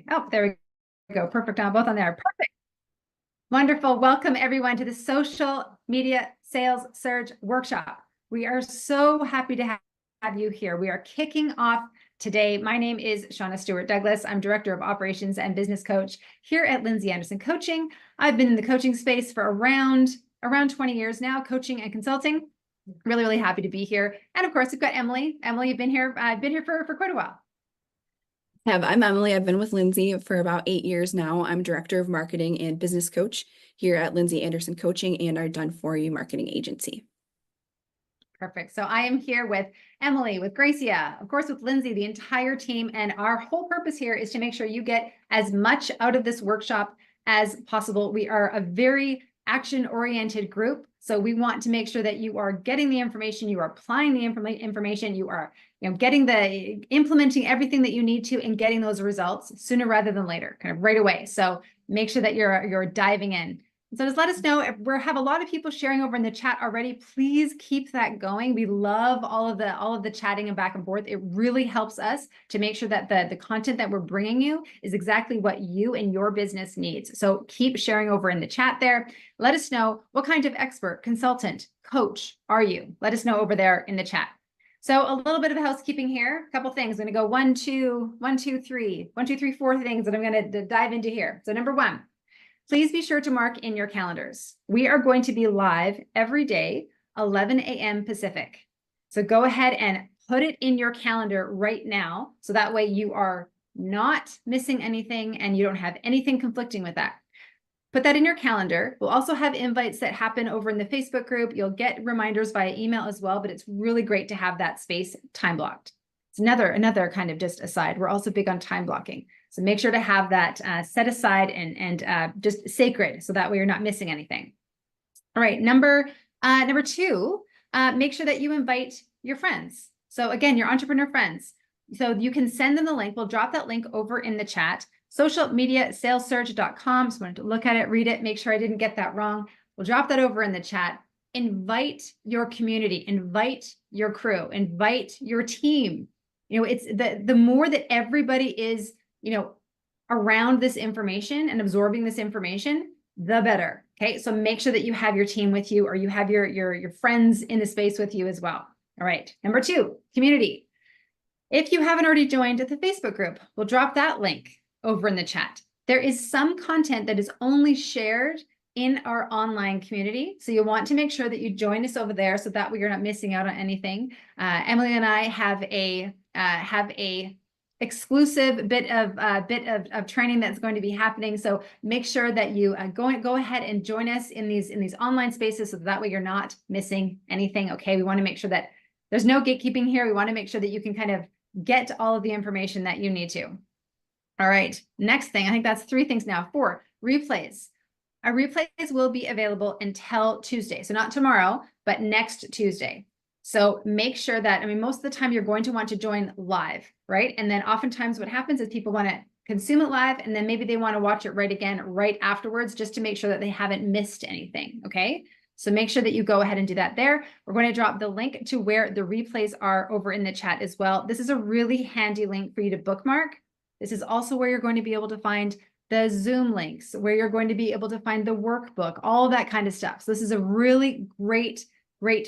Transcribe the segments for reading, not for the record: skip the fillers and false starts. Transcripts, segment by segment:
Oh, there we go. Perfect on both on there. Perfect. Wonderful. Welcome everyone to the Social Media Sales Surge Workshop. We are so happy to have you here. We are kicking off today. My name is Shauna Stewart Douglas. I'm Director of Operations and Business Coach here at Lindsay Anderson Coaching. I've been in the coaching space for around 20 years now, coaching and consulting. Really, really happy to be here. And of course, we've got Emily. Emily, you've been here. I've been here for quite a while. I'm Emily. I've been with Lindsay for about 8 years now. I'm Director of Marketing and Business Coach here at Lindsay Anderson Coaching and our Done For You marketing agency. Perfect. So I am here with Emily, with Gracia, of course, with Lindsay, the entire team. And our whole purpose here is to make sure you get as much out of this workshop as possible. We are a very action-oriented group. So we want to make sure that you are getting the information, you are applying the information, you are implementing everything that you need to and getting those results sooner rather than later, kind of right away. So make sure that you're diving in. So just let us know if we have a lot of people sharing over in the chat already. Please keep that going. We love all of the chatting and back and forth. It really helps us to make sure that the content that we're bringing you is exactly what you and your business needs. So keep sharing over in the chat there. Let us know what kind of expert, consultant, coach are you? Let us know over there in the chat. So a little bit of housekeeping here. A couple things. I'm going to go 1, 2, 3, 4 things that I'm going to dive into here. So number 1. Please be sure to mark in your calendars. We are going to be live every day, 11 a.m. Pacific. So go ahead and put it in your calendar right now. So that way you are not missing anything and you don't have anything conflicting with that. Put that in your calendar. We'll also have invites that happen over in the Facebook group. You'll get reminders via email as well, but it's really great to have that space time blocked. It's another kind of just aside. We're also big on time blocking. So make sure to have that set aside and just sacred, so that way you're not missing anything. All right, number 2, make sure that you invite your friends. So again, your entrepreneur friends. So you can send them the link. We'll drop that link over in the chat, socialmediasalessurge.com. So I wanted to look at it, read it, make sure I didn't get that wrong. We'll drop that over in the chat. Invite your community, invite your crew, invite your team. It's the more that everybody is around this information and absorbing this information, the better. Okay. So make sure that you have your team with you, or you have your friends in the space with you as well. All right. Number 2, community. If you haven't already joined the Facebook group, we'll drop that link over in the chat. There is some content that is only shared in our online community. So you'll want to make sure that you join us over there so that way you're not missing out on anything. Emily and I have a exclusive bit of training that's going to be happening. So make sure that you go ahead and join us in these online spaces, so that way you're not missing anything. Okay, we want to make sure that there's no gatekeeping here. We want to make sure that you can kind of get all of the information that you need to. All right, next thing, I think that's 3 things now. 4, replays. Our replays will be available until Tuesday. So not tomorrow, but next Tuesday. So make sure that, most of the time you're going to want to join live, right? And then oftentimes what happens is people want to consume it live, and then maybe they want to watch it right afterwards, just to make sure that they haven't missed anything, okay? So make sure that you go ahead and do that there. We're going to drop the link to where the replays are over in the chat as well. This is a really handy link for you to bookmark. This is also where you're going to be able to find the Zoom links, where you're going to be able to find the workbook, all that kind of stuff. So this is a really great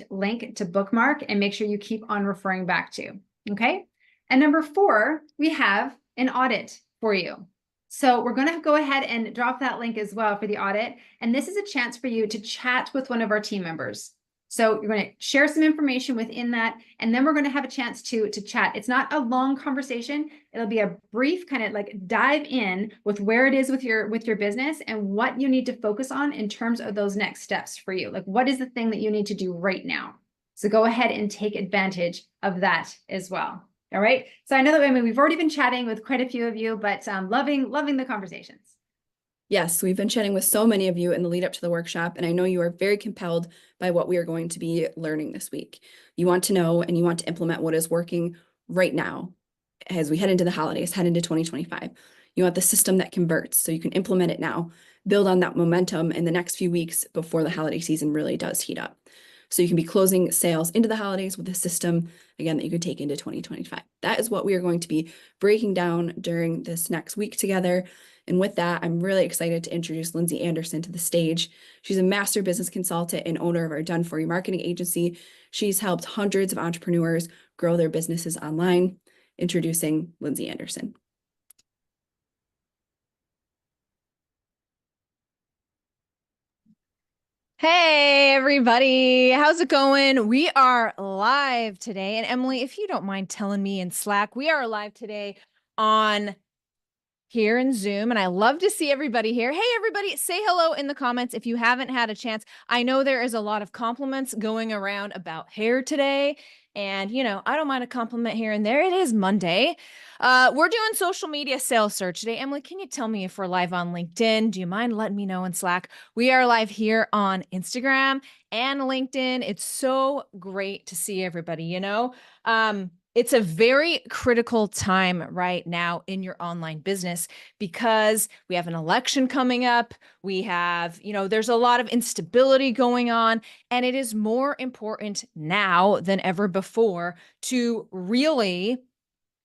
link to bookmark and make sure you keep on referring back to, okay? And number 4, we have an audit for you. So we're going to go ahead and drop that link as well for the audit. And this is a chance for you to chat with one of our team members. So you're going to share some information within that, and then we're going to have a chance to chat. It's not a long conversation. It'll be a brief kind of like dive in with where it is with your business and what you need to focus on in terms of those next steps for you. Like, what is the thing that you need to do right now? So go ahead and take advantage of that as well. All right. So I know that we've already been chatting with quite a few of you, but loving the conversations. Yes, we've been chatting with so many of you in the lead up to the workshop, and I know you are very compelled by what we are going to be learning this week. You want to know and you want to implement what is working right now as we head into the holidays, head into 2025. You want the system that converts so you can implement it now, build on that momentum in the next few weeks before the holiday season really does heat up. so you can be closing sales into the holidays with a system, again, that you could take into 2025. That is what we are going to be breaking down during this next week together. And with that, I'm really excited to introduce Lindsay Anderson to the stage. She's a master business consultant and owner of our Done For You marketing agency. She's helped hundreds of entrepreneurs grow their businesses online. Introducing Lindsay Anderson. Hey, everybody. How's it going? We are live today. And Emily, if you don't mind telling me in Slack, we are live today on here in Zoom. And I love to see everybody here. Hey, everybody, say hello in the comments if you haven't had a chance. I know there is a lot of compliments going around about hair today. And, you know, I don't mind a compliment here and there. It is Monday. We're doing social media sales search today. Emily, can you tell me if we're live on LinkedIn? Do you mind letting me know in Slack? We are live here on Instagram and LinkedIn. It's so great to see everybody, you know? It's a very critical time right now in your online business because we have an election coming up. We have, you know, there's a lot of instability going on, and it is more important now than ever before to really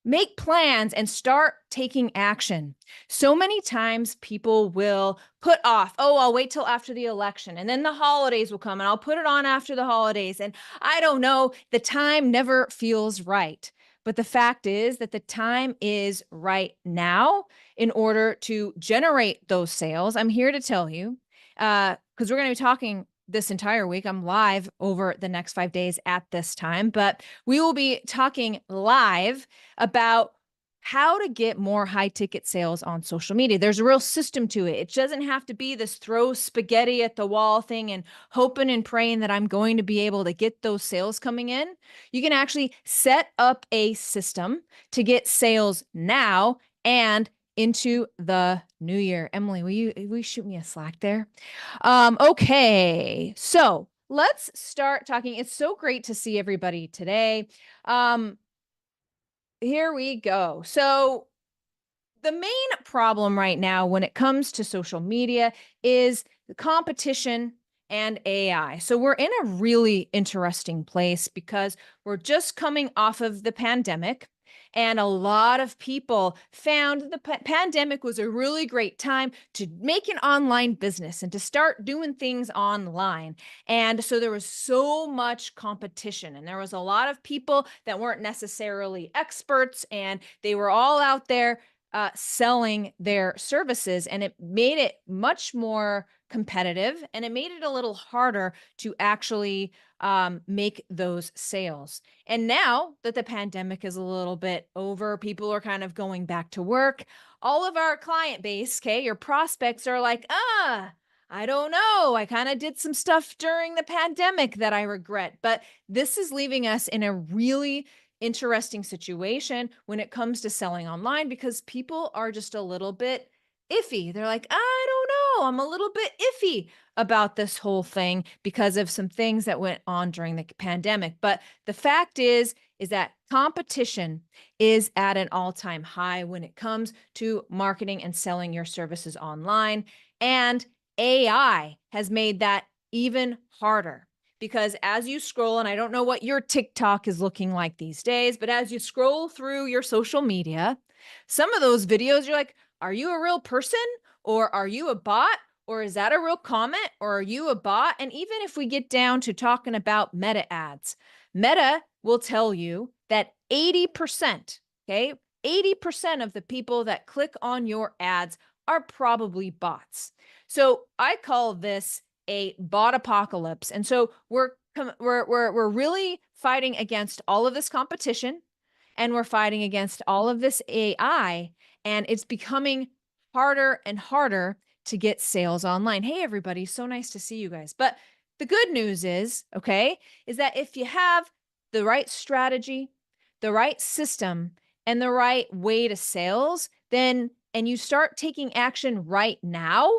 make plans and start taking action. So many times people will put off, oh, I'll wait till after the election, and then the holidays will come and I'll put it on after the holidays. And I don't know, the time never feels right. But the fact is that the time is right now in order to generate those sales. I'm here to tell you, because we're going to be talking this entire week. I'm live over the next 5 days at this time, but we will be talking live about how to get more high ticket sales on social media. There's a real system to it. It doesn't have to be this throw spaghetti at the wall thing and hoping and praying that I'm going to be able to get those sales coming in. You can actually set up a system to get sales now and into the new year. Emily, will you shoot me a Slack there? Okay, so let's start talking. It's so great to see everybody today. Here we go. So the main problem right now when it comes to social media is the competition and AI. So we're in a really interesting place because we're just coming off of the pandemic. And a lot of people found the pandemic was a really great time to make an online business and to start doing things online. And so there was so much competition, and there was a lot of people that weren't necessarily experts, and they were all out there selling their services, and it made it much more competitive, and it made it a little harder to actually make those sales. And now that the pandemic is a little bit over, people are kind of going back to work. All of our client base, okay, your prospects are like, I don't know. I kind of did some stuff during the pandemic that I regret, but this is leaving us in a really interesting situation when it comes to selling online because people are just a little bit iffy. They're like, I don't know. I'm a little bit iffy about this whole thing because of some things that went on during the pandemic. But the fact is that competition is at an all-time high when it comes to marketing and selling your services online. And AI has made that even harder. Because as you scroll, and I don't know what your TikTok is looking like these days, but as you scroll through your social media, some of those videos, you're like, are you a real person? Or are you a bot? Or is that a real comment? Or are you a bot? And even if we get down to talking about Meta ads, Meta will tell you that 80%, okay, 80% of the people that click on your ads are probably bots. So I call this a bot apocalypse. And so we're really fighting against all of this competition, and we're fighting against all of this AI, and it's becoming harder and harder to get sales online. Hey, everybody, so nice to see you guys. But the good news is, okay, is that if you have the right strategy, the right system, and the right way to sales, then, and you start taking action right now,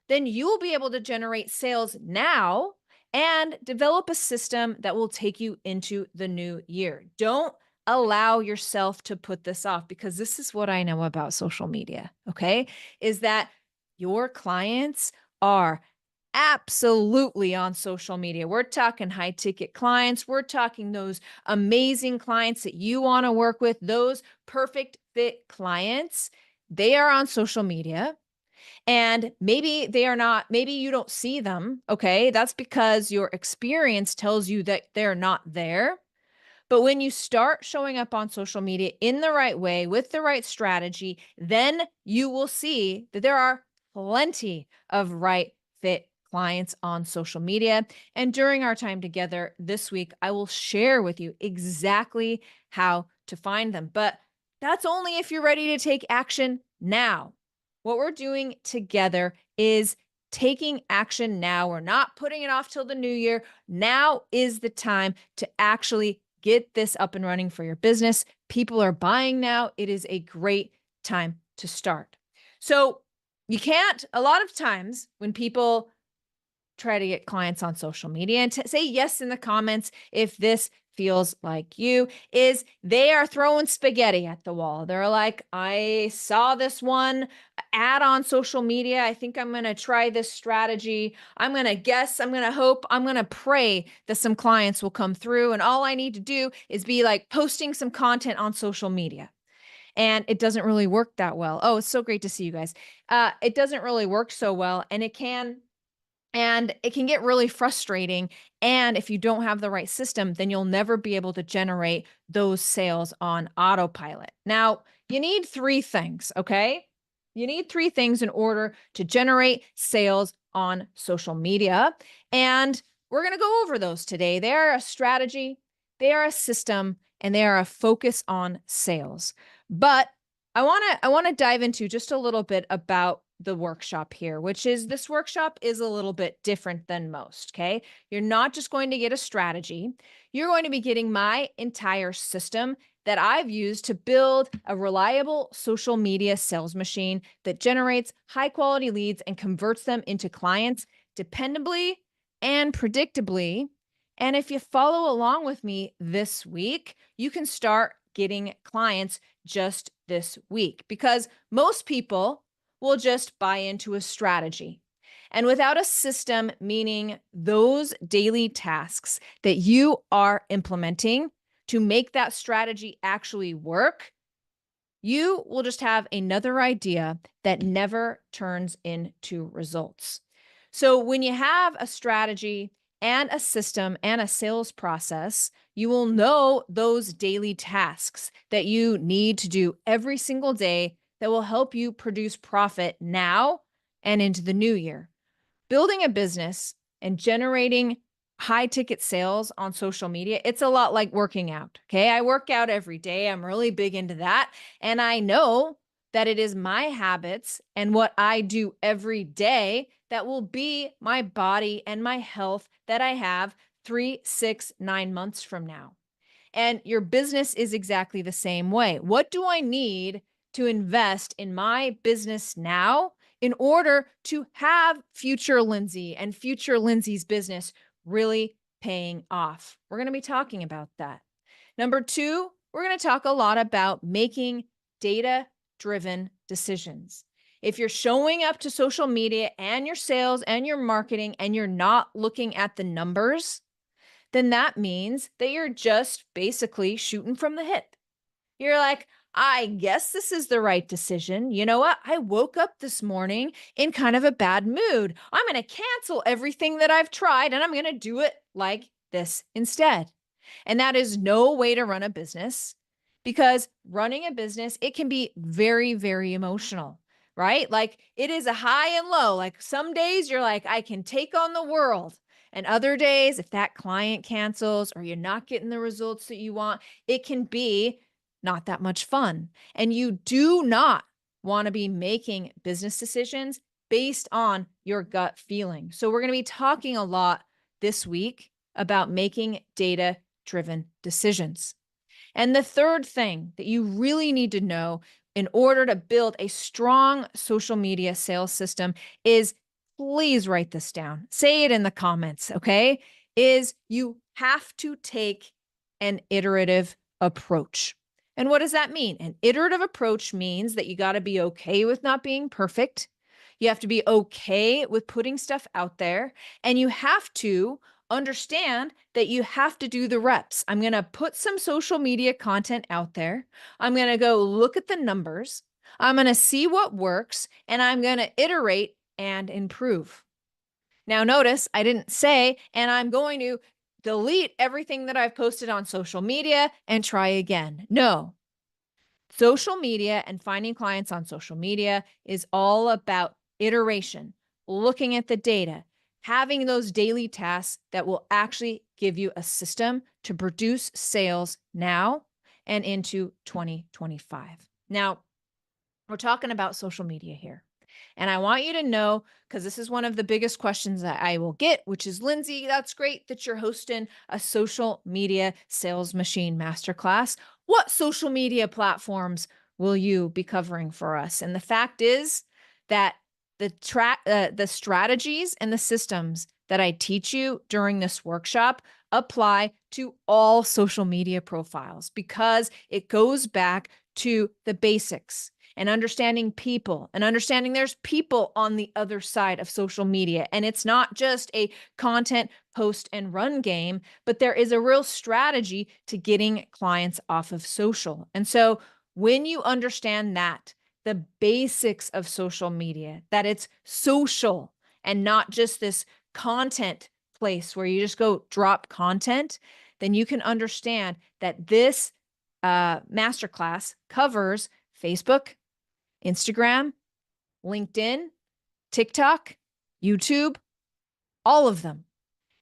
then you will be able to generate sales now and develop a system that will take you into the new year. Don't allow yourself to put this off, because this is what I know about social media, okay, is that your clients are absolutely on social media. We're talking high ticket clients. We're talking those amazing clients that you want to work with, those perfect fit clients. They are on social media. And maybe they are not, maybe you don't see them. Okay. That's because your experience tells you that they're not there. But when you start showing up on social media in the right way with the right strategy, then you will see that there are plenty of right fit clients on social media. And during our time together this week, I will share with you exactly how to find them. But that's only if you're ready to take action now. What we're doing together is taking action now. We're not putting it off till the new year. Now is the time to actually get this up and running for your business. People are buying now. It is a great time to start. So you can't, a lot of times when people try to get clients on social media and say yes in the comments if this feels like you, is they are throwing spaghetti at the wall. They're like, I saw this one ad on social media. I think I'm going to try this strategy. I'm going to guess, I'm going to hope, I'm going to pray that some clients will come through. And all I need to do is be like posting some content on social media. And it doesn't really work that well. Oh, it's so great to see you guys. It doesn't really work so well. And it can get really frustrating. And if you don't have the right system, then you'll never be able to generate those sales on autopilot. Now, you need three things, okay? You need three things in order to generate sales on social media. And we're going to go over those today. They are a strategy, they are a system, and they are a focus on sales. But I want to dive into just a little bit about the workshop here, which is this workshop is a little bit different than most, okay? You're not just going to get a strategy. You're going to be getting my entire system that I've used to build a reliable social media sales machine that generates high quality leads and converts them into clients dependably and predictably. And if you follow along with me this week, you can start getting clients just this week, because most people will just buy into a strategy. And without a system, meaning those daily tasks that you are implementing to make that strategy actually work, you will just have another idea that never turns into results. So when you have a strategy and a system and a sales process, you will know those daily tasks that you need to do every single day that will help you produce profit now and into the new year. Building a business and generating high ticket sales on social media, it's a lot like working out. Okay. I work out every day. I'm really big into that. And I know that it is my habits and what I do every day that will be my body and my health that I have 3, 6, 9 months from now. And your business is exactly the same way. What do I need to invest in my business now in order to have future Lindsay and future Lindsay's business really paying off? We're going to be talking about that. Number 2, we're going to talk a lot about making data-driven decisions. If you're showing up to social media and your sales and your marketing and you're not looking at the numbers, then that means that you're just basically shooting from the hip. You're like, I guess this is the right decision. You know what? I woke up this morning in kind of a bad mood. I'm going to cancel everything that I've tried and I'm going to do it like this instead. And that is no way to run a business, because running a business, it can be very, very emotional, right? Like it is a high and low. Like some days you're like, I can take on the world. And other days, if that client cancels or you're not getting the results that you want, it can be not that much fun. And you do not want to be making business decisions based on your gut feeling. So we're going to be talking a lot this week about making data-driven decisions. And the third thing that you really need to know in order to build a strong social media sales system is, please write this down. Say it in the comments, okay? Is you have to take an iterative approach. And what does that mean? An iterative approach means that you got to be okay with not being perfect. You have to be okay with putting stuff out there, and you have to understand that you have to do the reps. I'm going to put some social media content out there. I'm going to go look at the numbers. I'm going to see what works, and I'm going to iterate and improve. Now, notice I didn't say, and I'm going to delete everything that I've posted on social media and try again. No. Social media and finding clients on social media is all about iteration, looking at the data, having those daily tasks that will actually give you a system to produce sales now and into 2025. Now, we're talking about social media here. And I want you to know, because this is one of the biggest questions that I will get, which is, Lindsay, that's great that you're hosting a social media sales machine masterclass. What social media platforms will you be covering for us? And the fact is that the strategies and the systems that I teach you during this workshop apply to all social media profiles, because it goes back to the basics and understanding people and understanding there's people on the other side of social media. And it's not just a content post and run game, but there is a real strategy to getting clients off of social. And so when you understand that, the basics of social media, that it's social and not just this content place where you just go drop content, then you can understand that this masterclass covers Facebook, Instagram, LinkedIn, TikTok, YouTube, all of them.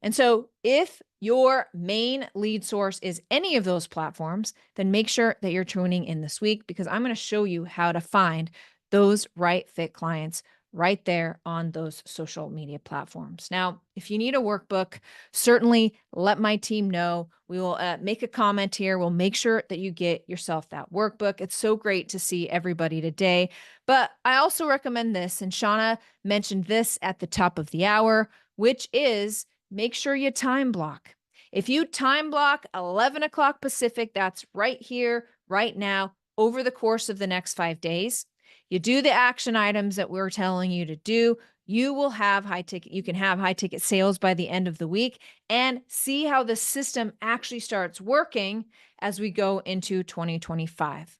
And so if your main lead source is any of those platforms, then make sure that you're tuning in this week, because I'm going to show you how to find those right fit clients right there on those social media platforms. Now, if you need a workbook, certainly let my team know. We will make a comment here. We'll make sure that you get yourself that workbook. It's so great to see everybody today. But I also recommend this, and Shauna mentioned this at the top of the hour, which is make sure you time block. If you time block 11 o'clock Pacific, that's right here, right now, over the course of the next 5 days, you do the action items that we're telling you to do, you will have you can have high ticket sales by the end of the week, and see how the system actually starts working as we go into 2025.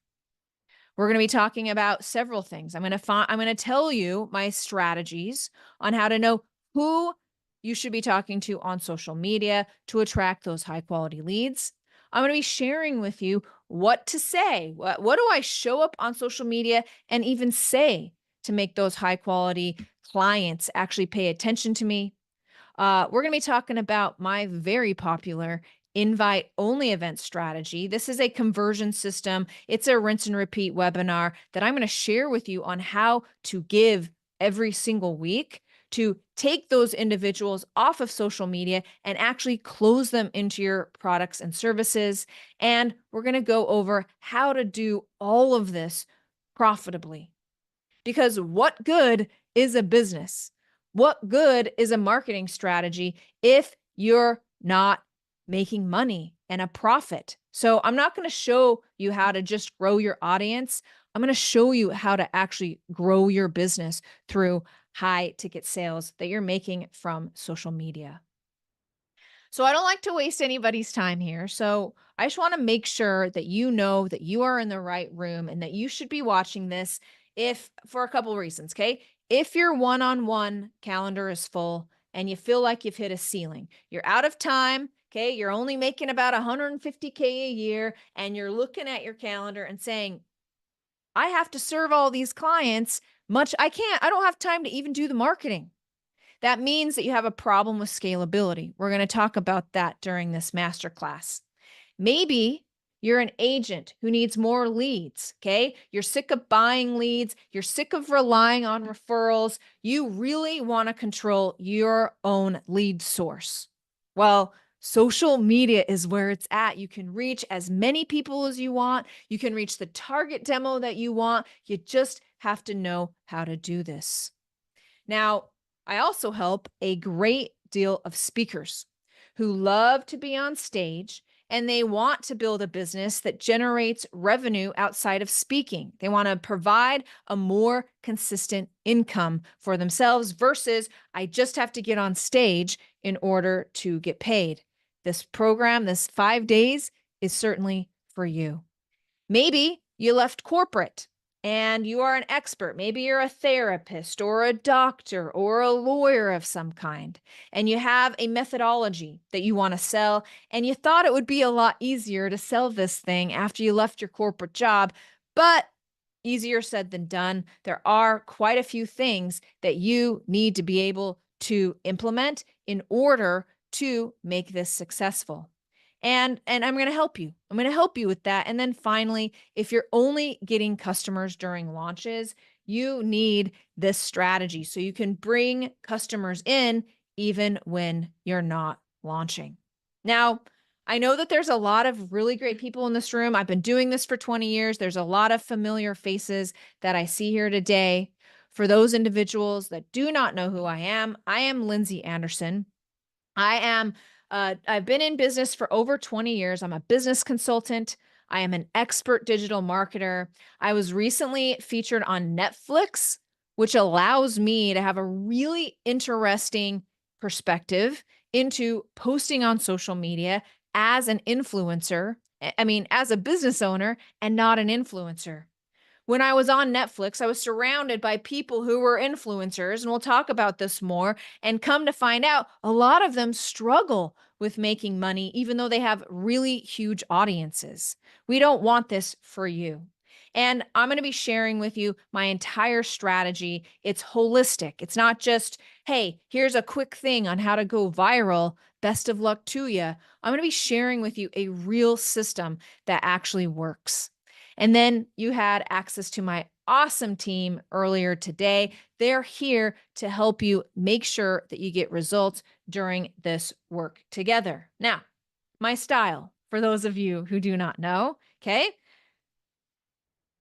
We're going to be talking about several things. I'm going to tell you my strategies on how to know who you should be talking to on social media to attract those high quality leads. I'm going to be sharing with you what to say. What do I show up on social media and even say to make those high quality clients actually pay attention to me? We're going to be talking about my very popular invite only event strategy. This is a conversion system. It's a rinse and repeat webinar that I'm going to share with you on how to give every single week to take those individuals off of social media and actually close them into your products and services. And we're going to go over how to do all of this profitably. Because what good is a business? What good is a marketing strategy if you're not making money and a profit? So I'm not going to show you how to just grow your audience. I'm going to show you how to actually grow your business through high ticket sales that you're making from social media. So I don't like to waste anybody's time here. So I just want to make sure that you know that you are in the right room and that you should be watching this for a couple of reasons. Okay. If your one-on-one calendar is full and you feel like you've hit a ceiling, you're out of time. Okay. You're only making about $150K a year, and you're looking at your calendar and saying, I have to serve all these clients. I don't have time to even do the marketing. That means that you have a problem with scalability. We're going to talk about that during this masterclass. Maybe you're an agent who needs more leads, okay? You're sick of buying leads. You're sick of relying on referrals. You really want to control your own lead source. Well, social media is where it's at. You can reach as many people as you want. You can reach the target demo that you want. You just have to know how to do this. Now, I also help a great deal of speakers who love to be on stage and they want to build a business that generates revenue outside of speaking. They want to provide a more consistent income for themselves versus I just have to get on stage in order to get paid. This program, this 5 days, is certainly for you. Maybe you left corporate and you are an expert. Maybe you're a therapist or a doctor or a lawyer of some kind, and you have a methodology that you want to sell, and you thought it would be a lot easier to sell this thing after you left your corporate job, but easier said than done. There are quite a few things that you need to be able to implement in order to make this successful. And I'm going to help you. I'm going to help you with that. And then finally, if you're only getting customers during launches, you need this strategy so you can bring customers in even when you're not launching. Now, I know that there's a lot of really great people in this room. I've been doing this for 20 years. There's a lot of familiar faces that I see here today. For those individuals that do not know who I am Lindsay Anderson. I've been in business for over 20 years. I'm a business consultant. I am an expert digital marketer. I was recently featured on Netflix, which allows me to have a really interesting perspective into posting on social media as an influencer. As a business owner and not an influencer. When I was on Netflix, I was surrounded by people who were influencers, and we'll talk about this more. And come to find out, a lot of them struggle with making money, even though they have really huge audiences. We don't want this for you. And I'm going to be sharing with you my entire strategy. It's holistic. It's not just, hey, here's a quick thing on how to go viral. Best of luck to you. I'm going to be sharing with you a real system that actually works. And then you had access to my awesome team earlier today. They're here to help you make sure that you get results during this work together. Now, my style, for those of you who do not know, okay?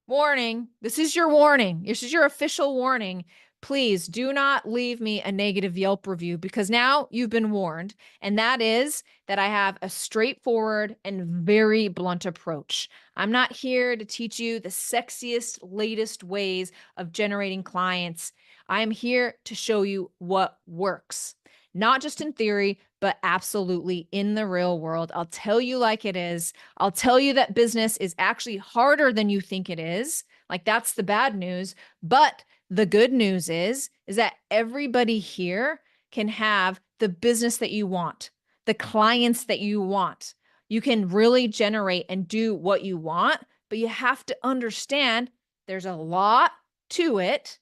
Warning, this is your warning. This is your official warning. Please do not leave me a negative Yelp review because now you've been warned. And that is that I have a straightforward and very blunt approach. I'm not here to teach you the sexiest, latest ways of generating clients. I'm here to show you what works, not just in theory, but absolutely in the real world. I'll tell you like it is. I'll tell you that business is actually harder than you think it is. Like that's the bad news. But the good news is that everybody here can have the business that you want, the clients that you want. You can really generate and do what you want, but you have to understand there's a lot to it.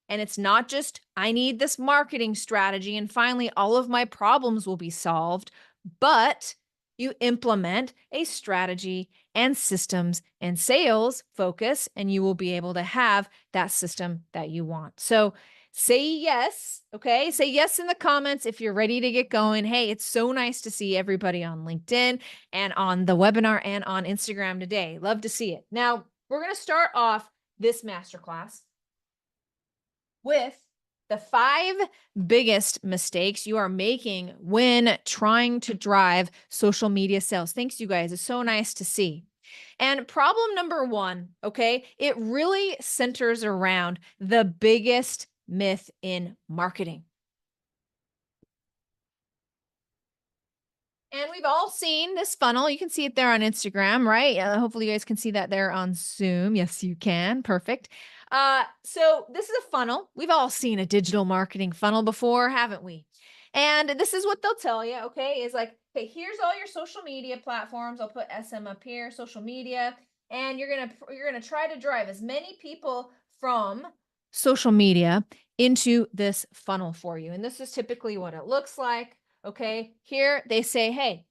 And it's not just, I need this marketing strategy and finally all of my problems will be solved, but you implement a strategy and systems and sales focus, and you will be able to have that system that you want. So say yes, okay? Say yes in the comments if you're ready to get going. Hey, it's so nice to see everybody on LinkedIn and on the webinar and on Instagram today. Love to see it. Now, we're going to start off this masterclass with the 5 biggest mistakes you are making when trying to drive social media sales. Thanks, you guys. It's so nice to see. And problem number 1, okay, it really centers around the biggest myth in marketing. And we've all seen this funnel. You can see it there on Instagram, right? Hopefully you guys can see that there on Zoom. Yes, you can. Perfect. So this is a funnel. We've all seen a digital marketing funnel before, haven't we? And this is what they'll tell you, okay, is like, okay, here's all your social media platforms. I'll put SM up here, social media, and you're going to try to drive as many people from social media into this funnel for you. And this is typically what it looks like. Okay, here they say, hey,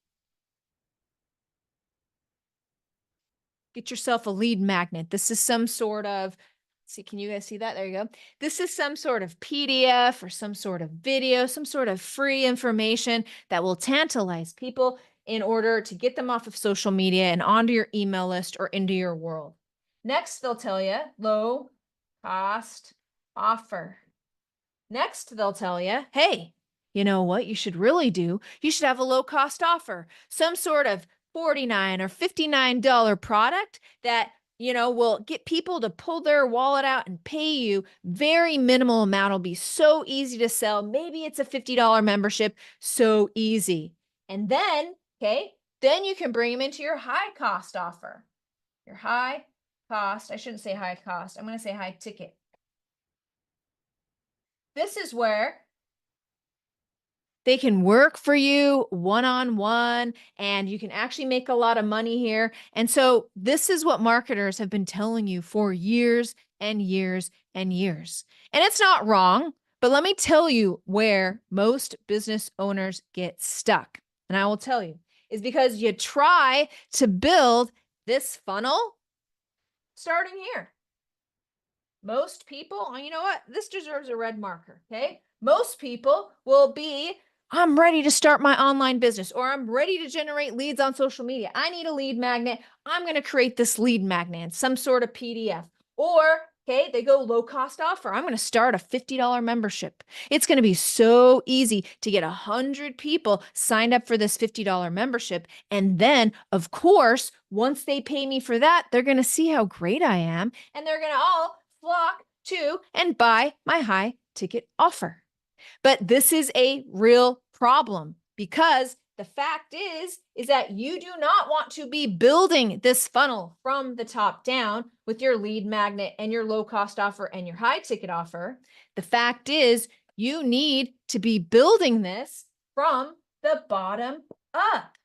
get yourself a lead magnet. This is some sort of, see, can you guys see that? There you go. This is some sort of PDF or some sort of video, some sort of free information that will tantalize people in order to get them off of social media and onto your email list or into your world. Next, they'll tell you low cost offer. Next, they'll tell you, hey, you know what you should really do? You should have a low cost offer, some sort of $49 or $59 product that, will get people to pull their wallet out and pay you very minimal amount. It'll be so easy to sell. Maybe it's a $50 membership, so easy. And then, then you can bring them into your high cost offer. Your high cost, I shouldn't say high cost, I'm going to say high ticket. This is where they can work for you one-on-one, and you can actually make a lot of money here. And so this is what marketers have been telling you for years and years and years. And it's not wrong, but let me tell you where most business owners get stuck. And I will tell you, is because you try to build this funnel starting here. Most people, you know what? This deserves a red marker, okay? Most people will be, I'm ready to start my online business, or I'm ready to generate leads on social media. I need a lead magnet. I'm going to create this lead magnet, some sort of PDF. Or, they go low cost offer. I'm going to start a $50 membership. It's going to be so easy to get 100 people signed up for this $50 membership. And then, of course, once they pay me for that, they're going to see how great I am, and they're going to all flock to and buy my high ticket offer. But this is a real problem, because the fact is that you do not want to be building this funnel from the top down with your lead magnet and your low cost offer and your high ticket offer. The fact is you need to be building this from the bottom up.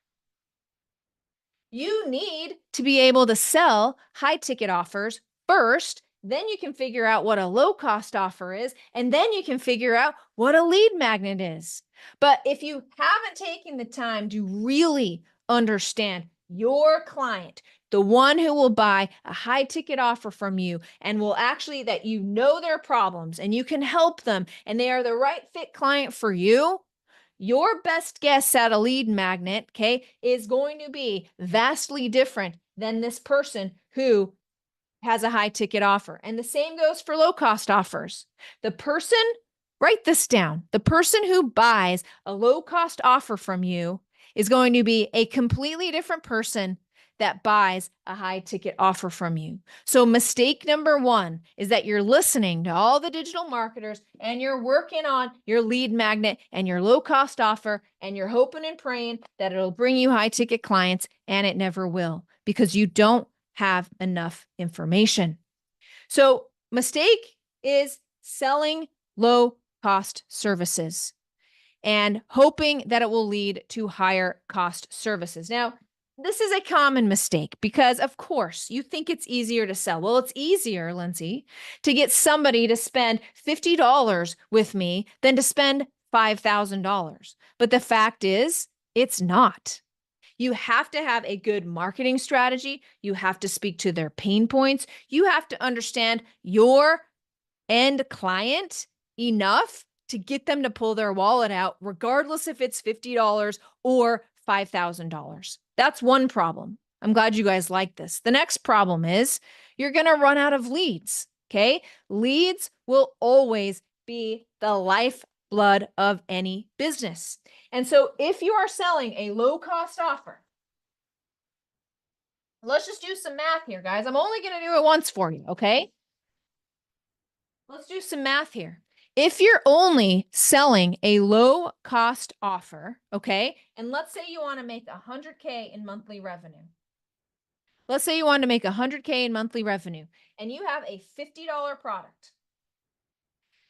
You need to be able to sell high ticket offers first. Then you can figure out what a low cost offer is, and then you can figure out what a lead magnet is. But if you haven't taken the time to really understand your client, the one who will buy a high ticket offer from you and will actually, that their problems and you can help them and they are the right fit client for you, your best guess at a lead magnet, is going to be vastly different than this person who has a high ticket offer. And the same goes for low cost offers. The person, write this down, the person who buys a low cost offer from you is going to be a completely different person that buys a high ticket offer from you. So mistake number one is that you're listening to all the digital marketers and you're working on your lead magnet and your low cost offer, and you're hoping and praying that it'll bring you high ticket clients, and it never will, because you don't have enough information. So mistake is selling low cost services and hoping that it will lead to higher cost services. Now, this is a common mistake because, of course, you think it's easier to sell. Well, it's easier, Lindsay, to get somebody to spend $50 with me than to spend $5,000. But the fact is, it's not. You have to have a good marketing strategy. You have to speak to their pain points. You have to understand your end client enough to get them to pull their wallet out, regardless if it's $50 or $5,000. That's one problem. I'm glad you guys like this. The next problem is you're going to run out of leads. Leads will always be the lifeblood of any business. And so if you are selling a low cost offer, let's just do some math here, guys. I'm only going to do it once for you. Let's do some math here. If you're only selling a low cost offer, and let's say you want to make $100K in monthly revenue. Let's say you want to make $100K in monthly revenue and you have a $50 product.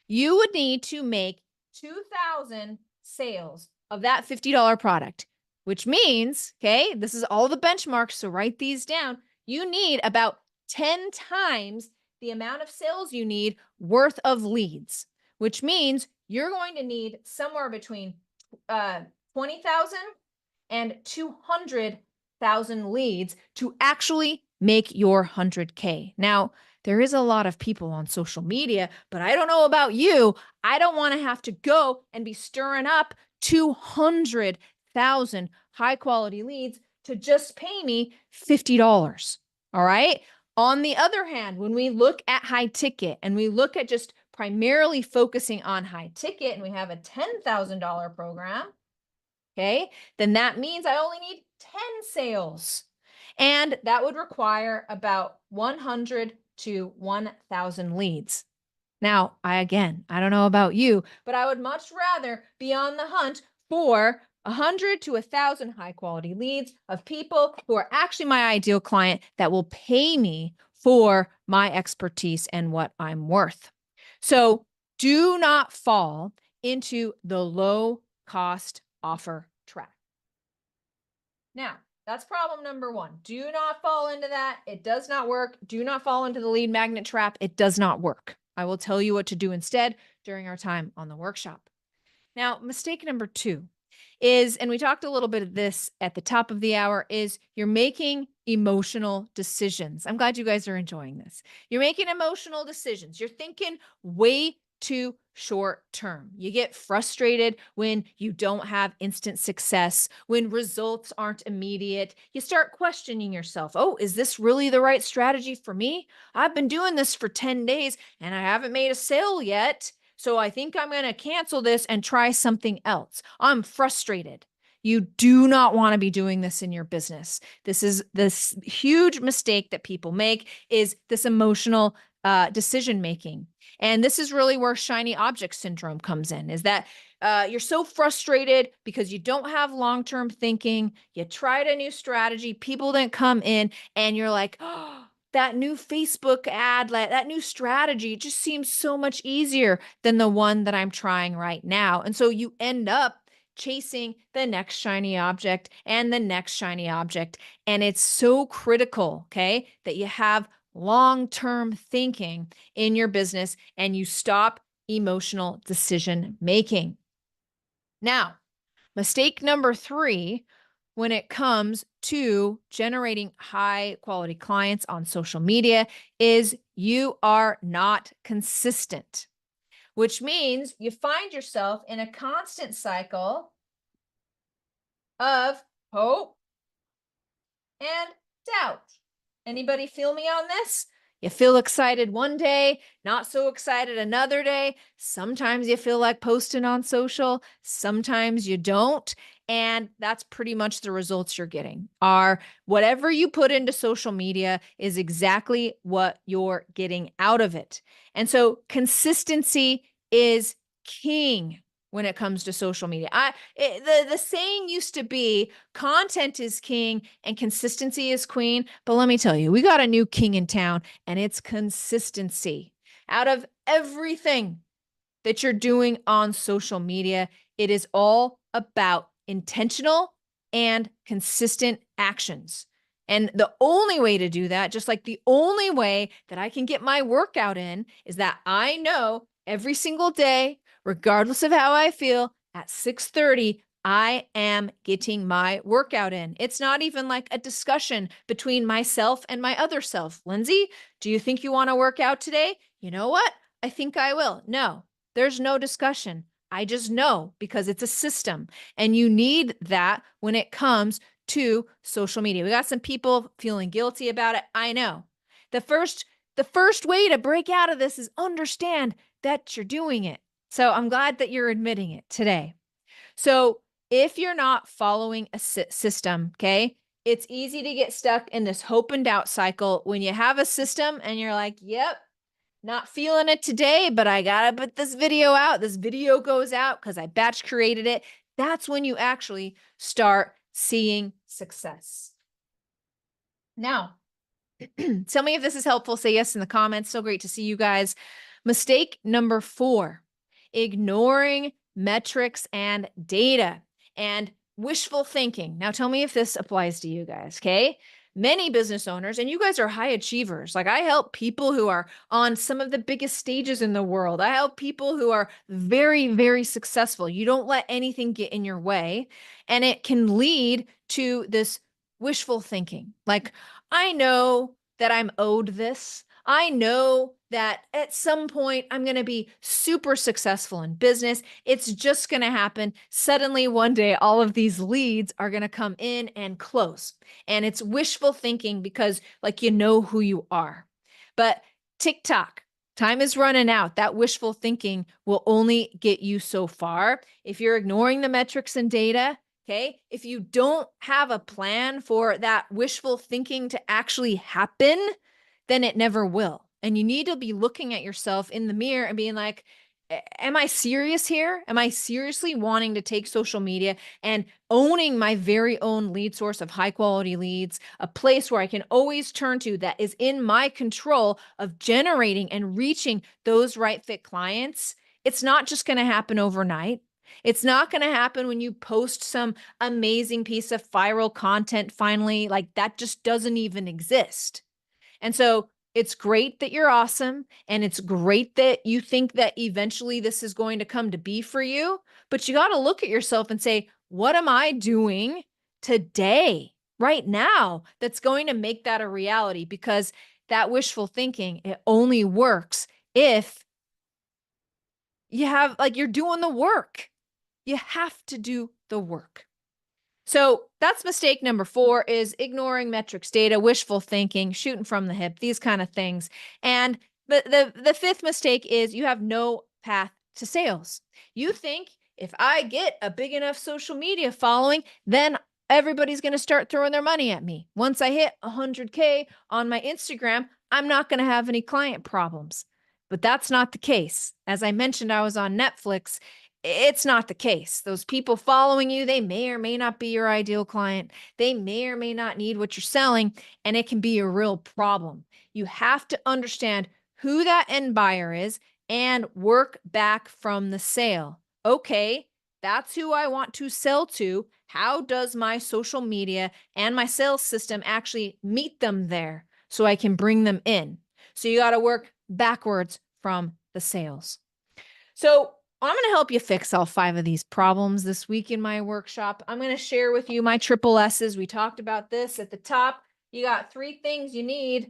You would need to make 2,000 sales of that $50 product, which means, this is all the benchmarks, so write these down. You need about 10 times the amount of sales you need worth of leads, which means you're going to need somewhere between 20,000 and 200,000 leads to actually make your 100K. Now, there is a lot of people on social media, but I don't know about you. I don't want to have to go and be stirring up 200,000 high quality leads to just pay me $50. All right. On the other hand, when we look at high ticket and we look at just primarily focusing on high ticket, and we have a $10,000 program, then that means I only need 10 sales. And that would require about 100 to 1,000 leads. Now, I don't know about you, but I would much rather be on the hunt for 100 to 1,000 high quality leads of people who are actually my ideal client that will pay me for my expertise and what I'm worth. So do not fall into the low cost offer trap. Now, that's problem number one. Do not fall into that. It does not work. Do not fall into the lead magnet trap. It does not work. I will tell you what to do instead during our time on the workshop. Now, mistake number two is, and we talked a little bit of this at the top of the hour, is you're making emotional decisions. I'm glad you guys are enjoying this. You're making emotional decisions. You're thinking way too short term. You get frustrated when you don't have instant success, when results aren't immediate. You start questioning yourself. Oh, is this really the right strategy for me? I've been doing this for 10 days and I haven't made a sale yet. So I think I'm going to cancel this and try something else. I'm frustrated. You do not want to be doing this in your business. This is this huge mistake that people make, is this emotional decision making. And this is really where shiny object syndrome comes in, is that you're so frustrated because you don't have long-term thinking. You tried a new strategy, people didn't come in, and you're like, oh, that new Facebook ad, that new strategy just seems so much easier than the one that I'm trying right now. And so you end up chasing the next shiny object and the next shiny object. And it's so critical, okay, that you have long-term thinking in your business and you stop emotional decision making. Now, mistake number three, when it comes to generating high quality clients on social media, is you are not consistent, which means you find yourself in a constant cycle of hope and doubt. Anybody feel me on this? You feel excited one day, not so excited another day. Sometimes you feel like posting on social, sometimes you don't. And that's pretty much the results you're getting. Are whatever you put into social media is exactly what you're getting out of it. And so consistency is king when it comes to social media. The saying used to be content is king and consistency is queen. But let me tell you, we got a new king in town, and it's consistency. Out of everything that you're doing on social media, it is all about intentional and consistent actions. And the only way to do that, just like the only way that I can get my workout in, is that I know every single day, regardless of how I feel, at 6:30, I am getting my workout in. It's not even like a discussion between myself and my other self. Lindsay, do you think you want to work out today? You know what? I think I will. No, there's no discussion. I just know, because it's a system, and you need that when it comes to social media. We got some people feeling guilty about it. I know. The first way to break out of this is understand that you're doing it. So I'm glad that you're admitting it today. So if you're not following a system, okay, it's easy to get stuck in this hope and doubt cycle when you have a system and you're like, yep, not feeling it today, but I got to put this video out. This video goes out because I batch created it. That's when you actually start seeing success. Now, tell me if this is helpful. Say yes in the comments. So great to see you guys. Mistake number 4, ignoring metrics and data and wishful thinking. Now, tell me if this applies to you guys, okay? Many business owners, and you guys are high achievers. Like, I help people who are on some of the biggest stages in the world. I help people who are very, very successful. You don't let anything get in your way. And it can lead to this wishful thinking. Like, I know that I'm owed this. I know that at some point I'm going to be super successful in business. It's just going to happen. Suddenly one day, all of these leads are going to come in and close. And it's wishful thinking because, like, you know who you are. But TikTok, time is running out. That wishful thinking will only get you so far. If you're ignoring the metrics and data, Okay. If you don't have a plan for that wishful thinking to actually happen, then it never will. And you need to be looking at yourself in the mirror and being like, am I serious here? Am I seriously wanting to take social media and owning my very own lead source of high quality leads, a place where I can always turn to that is in my control of generating and reaching those right fit clients? It's not just going to happen overnight. It's not going to happen when you post some amazing piece of viral content finally. Like that just doesn't even exist. And so it's great that you're awesome. And it's great that you think that eventually this is going to come to be for you. But you got to look at yourself and say, what am I doing today, right now, that's going to make that a reality? Because that wishful thinking, it only works if you're doing the work. You have to do the work. So that's mistake number 4 is ignoring metrics, data, wishful thinking, shooting from the hip, these kind of things. And the fifth mistake is you have no path to sales. You think if I get a big enough social media following, then everybody's going to start throwing their money at me. Once I hit 100K on my Instagram, I'm not going to have any client problems. But that's not the case. As I mentioned, I was on Netflix. It's not the case. Those people following you, they may or may not be your ideal client. They may or may not need what you're selling, and it can be a real problem. You have to understand who that end buyer is and work back from the sale. Okay, that's who I want to sell to. How does my social media and my sales system actually meet them there so I can bring them in? So you got to work backwards from the sales. So I'm going to help you fix all 5 of these problems this week in my workshop. I'm going to share with you my triple S's. We talked about this at the top. You got 3 things you need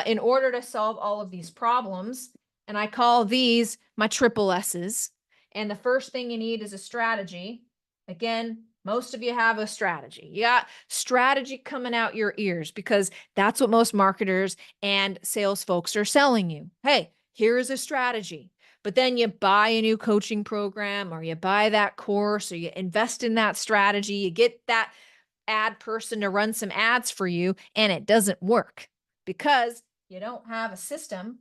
in order to solve all of these problems. And I call these my triple S's. And the first thing you need is a strategy. Again, most of you have a strategy. You got strategy coming out your ears because that's what most marketers and sales folks are selling you. Hey, here's a strategy. But then you buy a new coaching program or you buy that course or you invest in that strategy, you get that ad person to run some ads for you, and it doesn't work because you don't have a system.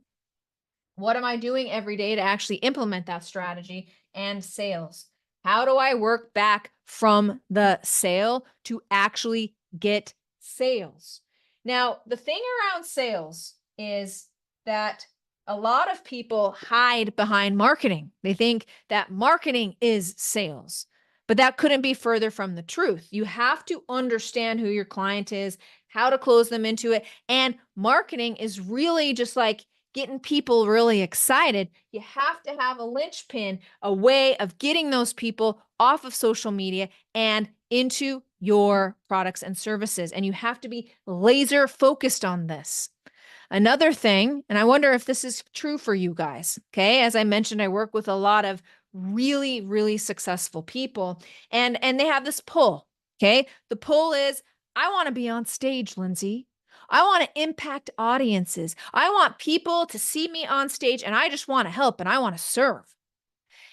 What am I doing every day to actually implement that strategy and sales? How do I work back from the sale to actually get sales? Now, the thing around sales is that a lot of people hide behind marketing. They think that marketing is sales, but that couldn't be further from the truth. You have to understand who your client is, how to close them into it. And marketing is really just like getting people really excited. You have to have a linchpin, a way of getting those people off of social media and into your products and services. And you have to be laser focused on this. Another thing, and I wonder if this is true for you guys, okay? As I mentioned, I work with a lot of really, really successful people, and they have this pull, okay? The pull is, I want to be on stage, Lindsay. I want to impact audiences. I want people to see me on stage, and I just want to help, and I want to serve.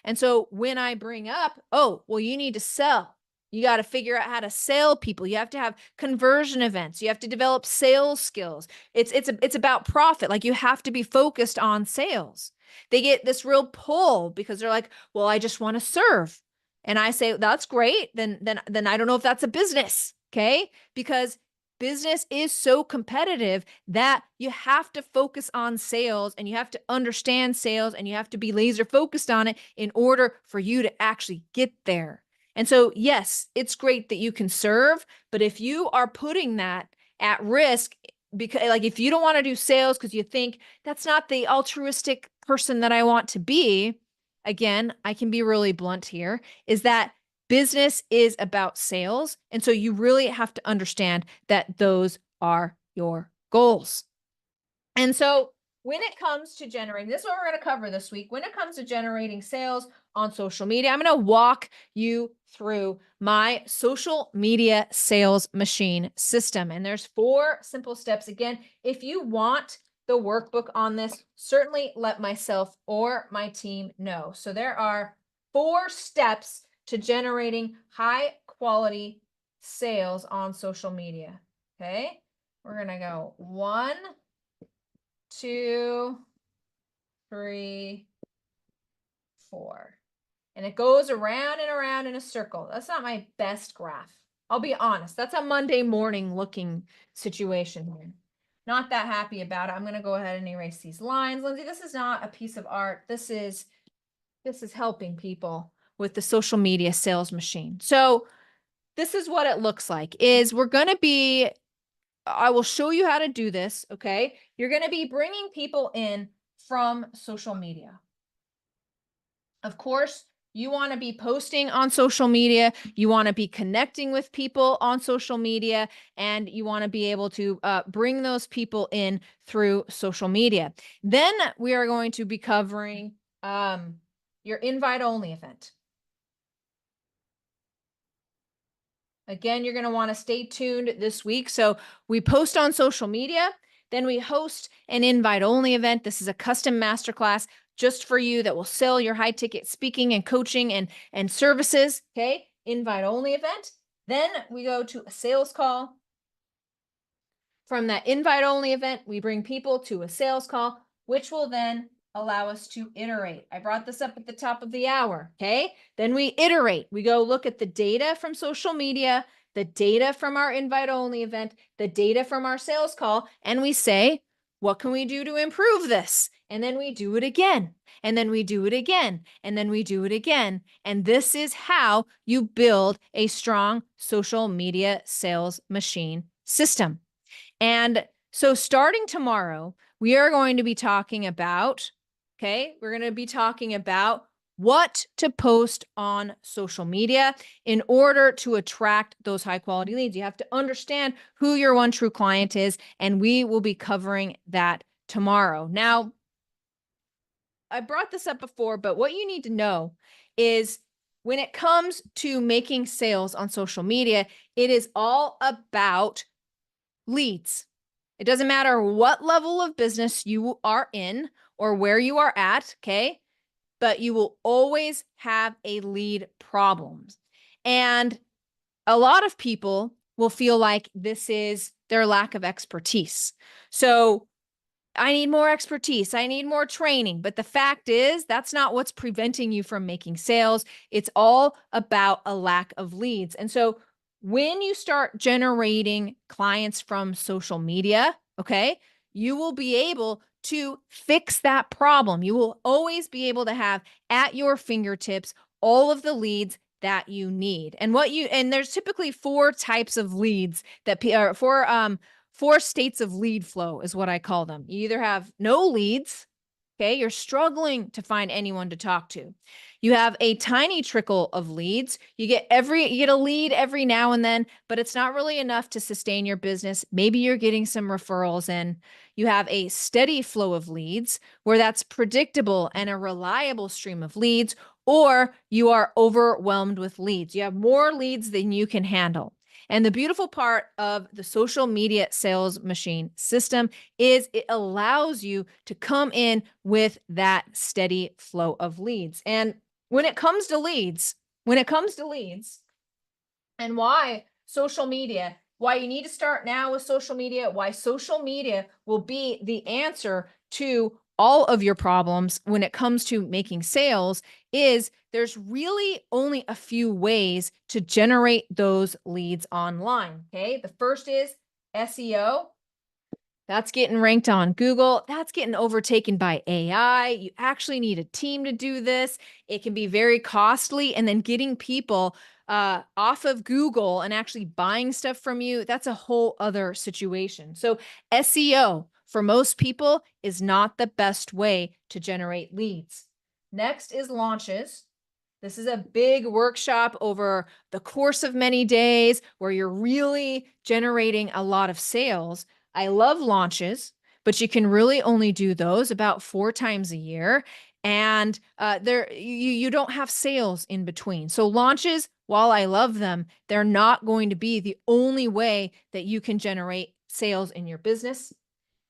And so when I bring up, oh, well, you need to sell. You got to figure out how to sell people. You have to have conversion events. You have to develop sales skills. It's about profit. Like you have to be focused on sales. They get this real pull because they're like, well, I just want to serve. And I say, that's great. Then I don't know if that's a business. Okay. Because business is so competitive that you have to focus on sales and you have to understand sales and you have to be laser focused on it in order for you to actually get there. And so, yes, it's great that you can serve, but if you are putting that at risk, because like if you don't want to do sales because you think that's not the altruistic person that I want to be, again, I can be really blunt here, is that business is about sales. And so you really have to understand that those are your goals. And so when it comes to generating, this is what we're going to cover this week. When it comes to generating sales on social media, I'm going to walk you through my social media sales machine system. And there's 4 simple steps. Again, if you want the workbook on this, certainly let myself or my team know. So there are 4 steps to generating high quality sales on social media. Okay. We're going to go 1, 2, 3, 4. And it goes around and around in a circle. That's not my best graph. I'll be honest. That's a Monday morning looking situation here. Not that happy about it. I'm going to go ahead and erase these lines. Lindsay, this is not a piece of art. This is helping people with the social media sales machine. So this is what it looks like is we're going to be, I will show you how to do this. Okay. You're going to be bringing people in from social media. Of course, you want to be posting on social media. You want to be connecting with people on social media, and you want to be able to bring those people in through social media. Then we are going to be covering your invite only event. Again, you're going to want to stay tuned this week. So we post on social media, then we host an invite only event. This is a custom masterclass just for you that will sell your high ticket speaking and coaching and services. Okay. Invite only event. Then we go to a sales call. From that invite only event, we bring people to a sales call, which will then allow us to iterate. I brought this up at the top of the hour. Okay. Then we iterate. We go look at the data from social media, the data from our invite only event, the data from our sales call, and we say, what can we do to improve this? And then we do it again. And then we do it again. And then we do it again. And this is how you build a strong social media sales machine system. And so starting tomorrow, we are going to be talking about, we're going to be talking about what to post on social media in order to attract those high quality leads. You have to understand who your one true client is, and we will be covering that tomorrow. Now, I brought this up before, but what you need to know is when it comes to making sales on social media, it is all about leads. It doesn't matter what level of business you are in or where you are at, okay? But you will always have a lead problem. And a lot of people will feel like this is their lack of expertise. So I need more expertise. I need more training. But the fact is, that's not what's preventing you from making sales. It's all about a lack of leads. And so when you start generating clients from social media, okay, you will be able to fix that problem. You will always be able to have at your fingertips all of the leads that you need. And there's typically 4 types of leads that are four states of lead flow is what I call them. You either have no leads, okay, you're struggling to find anyone to talk to. You have a tiny trickle of leads. You get a lead every now and then, but it's not really enough to sustain your business. Maybe you're getting some referrals in. You have a steady flow of leads where that's predictable and a reliable stream of leads, or you are overwhelmed with leads. You have more leads than you can handle. And the beautiful part of the social media sales machine system is it allows you to come in with that steady flow of leads. And when it comes to leads, and why you need to start now with social media, why social media will be the answer to all of your problems when it comes to making sales is there's really only a few ways to generate those leads online. Okay. The first is SEO. That's getting ranked on Google. That's getting overtaken by AI. You actually need a team to do this. It can be very costly. And then getting people off of Google and actually buying stuff from you, that's a whole other situation. So SEO for most people is not the best way to generate leads. Next is launches. This is a big workshop over the course of many days where you're really generating a lot of sales. I love launches, but you can really only do those about 4 times a year. And you don't have sales in between. So launches, while I love them, they're not going to be the only way that you can generate sales in your business.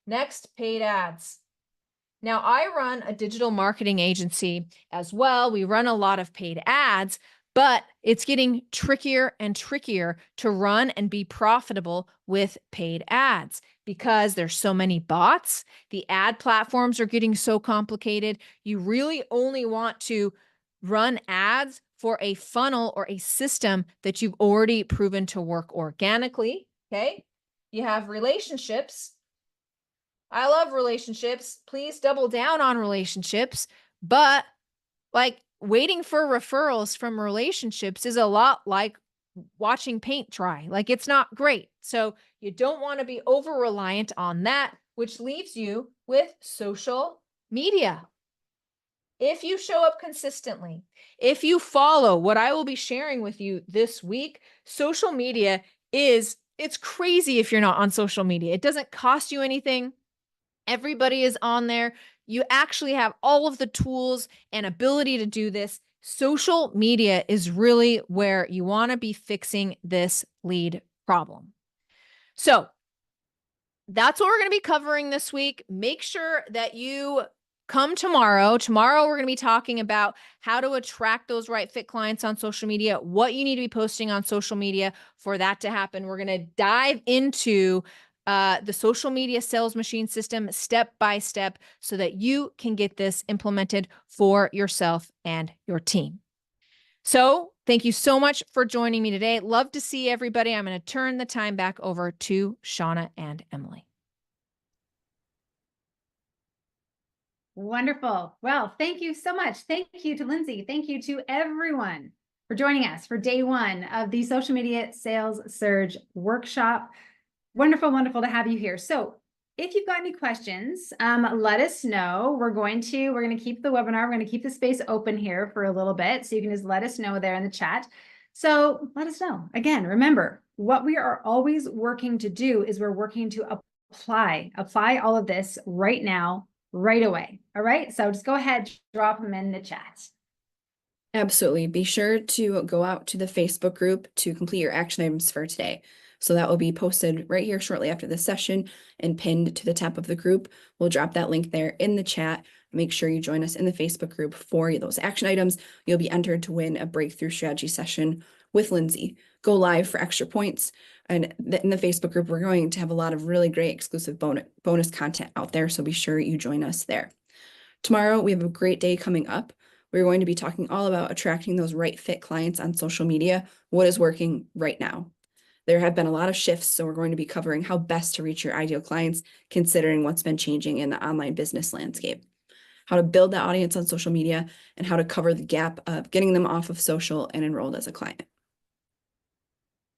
Next, paid ads. Now, I run a digital marketing agency as well. We run a lot of paid ads, but it's getting trickier and trickier to run and be profitable with paid ads because there's so many bots. The ad platforms are getting so complicated. You really only want to run ads for a funnel or a system that you've already proven to work organically. Okay. You have relationships. I love relationships. Please double down on relationships. But like waiting for referrals from relationships is a lot like watching paint dry. Like it's not great. So you don't want to be over reliant on that, which leaves you with social media. If you show up consistently, if you follow what I will be sharing with you this week, social media it's crazy if you're not on social media. It doesn't cost you anything. Everybody is on there. You actually have all of the tools and ability to do this. Social media is really where you want to be fixing this lead problem. So that's what we're going to be covering this week. Make sure that you come tomorrow. Tomorrow, we're going to be talking about how to attract those right fit clients on social media, what you need to be posting on social media for that to happen. We're going to dive into the social media sales machine system step by step so that you can get this implemented for yourself and your team. So thank you so much for joining me today. Love to see everybody. I'm going to turn the time back over to Shauna and Emily. Wonderful. Well, thank you so much. Thank you to Lindsay. Thank you to everyone for joining us for day one of the Social Media Sales Surge Workshop. Wonderful, wonderful to have you here. So if you've got any questions, let us know. We're going to keep the webinar. We're going to keep the space open here for a little bit. So you can just let us know there in the chat. So let us know. Again, remember, what we are always working to do is we're working to apply all of this right now, right away. All right. So just go ahead, drop them in the chat. Absolutely. Be sure to go out to the Facebook group to complete your action items for today. So that will be posted right here shortly after this session and pinned to the top of the group. We'll drop that link there in the chat. Make sure you join us in the Facebook group for those action items. You'll be entered to win a breakthrough strategy session with Lindsay. Go live for extra points. And in the Facebook group, we're going to have a lot of really great exclusive bonus content out there. So be sure you join us there. Tomorrow, we have a great day coming up. We're going to be talking all about attracting those right fit clients on social media. What is working right now? There have been a lot of shifts, so we're going to be covering how best to reach your ideal clients, considering what's been changing in the online business landscape, how to build that audience on social media, and how to cover the gap of getting them off of social and enrolled as a client.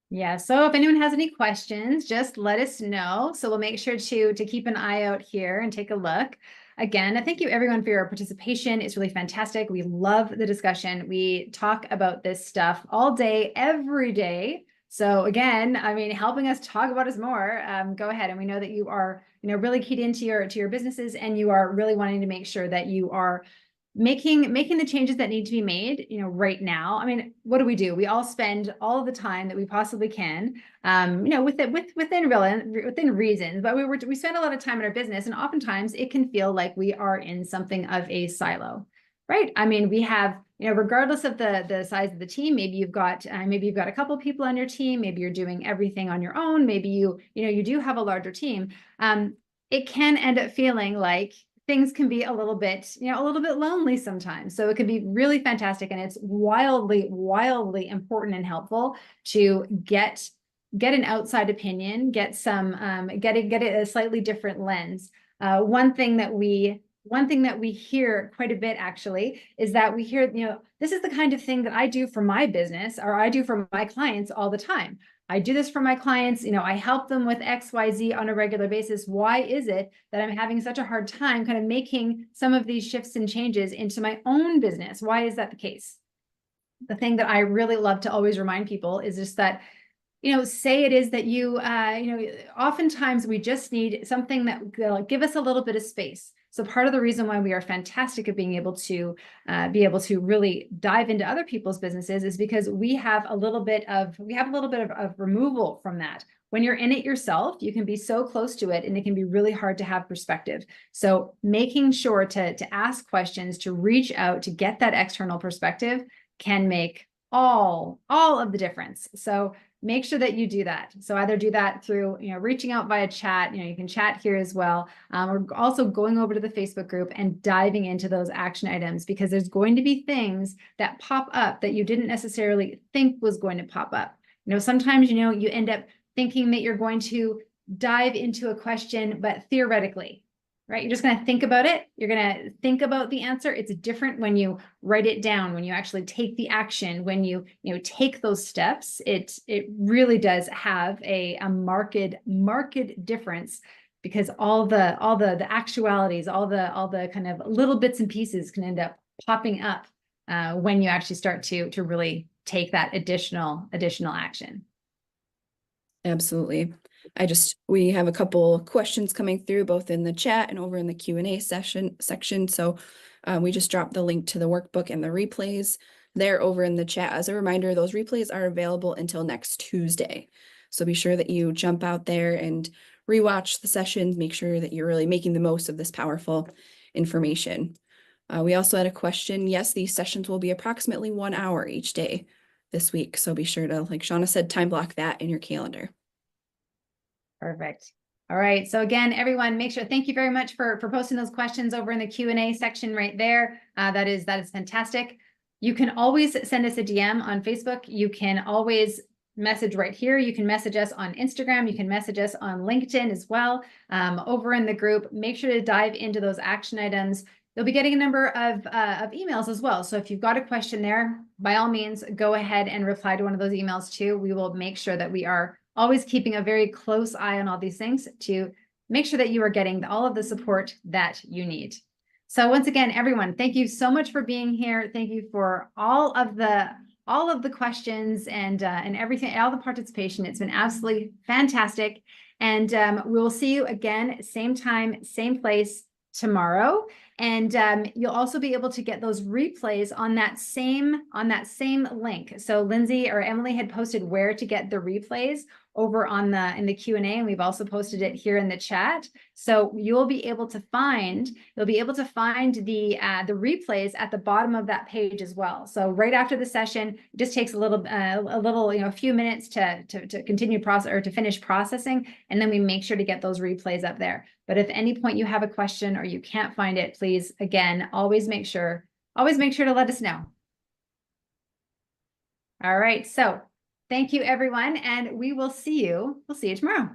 Yeah, so if anyone has any questions, just let us know. So we'll make sure to keep an eye out here and take a look. Again, thank you everyone for your participation. It's really fantastic. We love the discussion. We talk about this stuff all day, every day. So again, I mean, helping us talk about us more, go ahead. And we know that you are, really keyed into your businesses, and you are really wanting to make sure that you are making the changes that need to be made, right now. I mean, what do? We all spend all of the time that we possibly can, within reasons, but we spend a lot of time in our business, and oftentimes it can feel like we are in something of a silo, right? I mean, we have, regardless of the size of the team, maybe you've got a couple of people on your team, maybe you're doing everything on your own, maybe you do have a larger team. It can end up feeling like things can be a little bit lonely sometimes. So it can be really fantastic. And it's wildly, wildly important and helpful to get an outside opinion, get a slightly different lens. One thing that we hear quite a bit actually is that we hear, this is the kind of thing that I do for my business, or I do for my clients all the time. I do this for my clients, I help them with XYZ on a regular basis. Why is it that I'm having such a hard time kind of making some of these shifts and changes into my own business? Why is that the case? The thing that I really love to always remind people is just that, say it is that oftentimes we just need something that will give us a little bit of space. So part of the reason why we are fantastic at being able to really dive into other people's businesses is because we have a little bit of removal from that. When you're in it yourself, you can be so close to it, and it can be really hard to have perspective. So making sure to ask questions, to reach out, to get that external perspective can make all of the difference. So make sure that you do that. So either do that through, reaching out via chat, you can chat here as well. Or also going over to the Facebook group and diving into those action items, because there's going to be things that pop up that you didn't necessarily think was going to pop up. Sometimes, you end up thinking that you're going to dive into a question, but theoretically, right? You're just going to think about it. You're going to think about the answer. It's different when you write it down, when you actually take the action, when you take those steps. It really does have a marked difference, because all the actualities, all the kind of little bits and pieces can end up popping up when you actually start to really take that additional action. Absolutely. We have a couple questions coming through both in the chat and over in the Q&A section. So we just dropped the link to the workbook and the replays there over in the chat. As a reminder, those replays are available until next Tuesday. So be sure that you jump out there and rewatch the sessions, make sure that you're really making the most of this powerful information. We also had a question. Yes, these sessions will be approximately 1 hour each day this week. So be sure to, like Shauna said, time block that in your calendar. Perfect. All right. So again, everyone, thank you very much for posting those questions over in the Q&A section right there. That is fantastic. You can always send us a DM on Facebook. You can always message right here. You can message us on Instagram. You can message us on LinkedIn as well. Over in the group, make sure to dive into those action items. You'll be getting a number of emails as well. So if you've got a question there, by all means, go ahead and reply to one of those emails too. We will make sure that we are always keeping a very close eye on all these things to make sure that you are getting all of the support that you need. So once again, everyone, thank you so much for being here. Thank you for all of the questions and everything, all the participation. It's been absolutely fantastic. And we will see you again, same time, same place tomorrow. And you'll also be able to get those replays on that same link. So Lindsay or Emily had posted where to get the replays over in the Q&A, and we've also posted it here in the chat. So you'll be able to find the replays at the bottom of that page as well. So right after the session, it just takes a few minutes to continue process or to finish processing, and then we make sure to get those replays up there. But if at any point you have a question or you can't find it, please, again, always make sure to let us know. All right. So thank you, everyone. And we'll see you tomorrow.